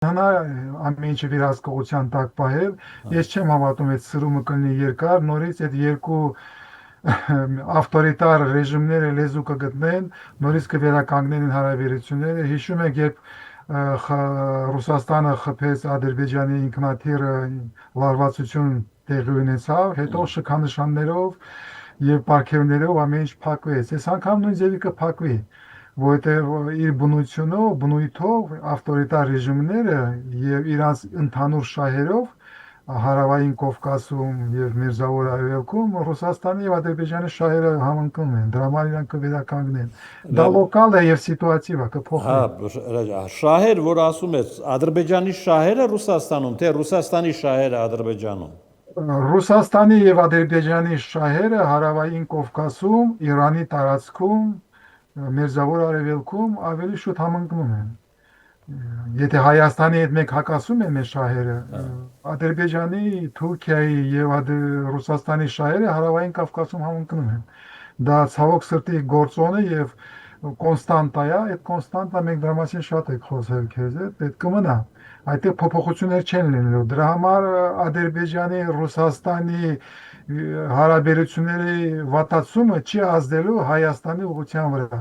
Հանա ամեն ինչը վերահսկողության տակ պահել, ես չեմ հավատում այդ սրումը կլինի երկար, նորից այդ երկու ավտորիտար ռեժիմները լեզու կգտնեն, նորից կվերականգնեն հարաբերությունները։ Հիշում եք, երբ Ռուսաստանը խփեց Ադրբեջանի ինքնաթիռը լարվածություն տեղի ունեցավ, հետո շքանշաններով եւ պարգևներով ամեն ինչ փակվեց։ Այս անգամ նույն ձևի կփակվի, որովհետեւ իր բնույթով ավտորիտար ռեժիմները եւ իրանց ընդհանուր շահերով Հարավային Կովկասում եւ Մերձավոր Արևելքում Ռուսաստանի եւ Ադրբեջանի շահերը համընկնում են, դրա համար իրանք կվերականգնեն։ Դա լոկալ է եւ սիտուատիվ է, Հա, կփոխվի։ շահեր, որ ասում ես, Ադրբեջանի շահերը Ռուսաստանում, թե Ռուսաստանի շահերը Ադրբեջանում։ Ռուսաստանի եւ Ադրբեջանի շահերը Հարավային Կովկասում, Իրանի տարածքում, Մերձավոր Արևելքում ավելի շուտ համընկնում են։ Եթե Հայաստանի հետ մենք հակասում են մեր շահերը, Ադրբեջանի, Թուրքիայի եւ Ռուսաստանի շահերը Հարավային Կովկասում համընկնում են։ Դա ցավոք սրտի գործոն է եւ կոնստանտա է, այդ կոնստանտա մենք դրա մասին շատ ենք խոսել քեզ հետ, պետք կմնա։ Այդտեղ փոփոխություններ չեն լինելու։ Դրա համար Ադրբեջանի, Ռուսաստանի հարաբերությունների վատացումը չի ազդելու Հայաստանի ուղղության վրա։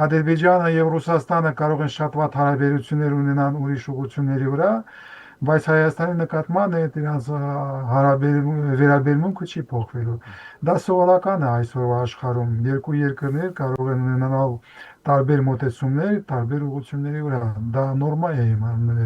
Ադրբեջանը եւ Ռուսաստանը կարող են շատ վատ հարաբերություններ ունենան ուրիշ ուղղությունների վրա, բայց Հայաստանի նկատմամբ այդ իրանց վերաբերմունքը չի փոխվելու։ Դա սովորական է այսօրվա աշխարհում։ Երկու երկրներ կարող են ունենալ տարբեր մոտեցումներ, տարբեր ուղղությունների վրա։ Դա նորմալ է իմանալ։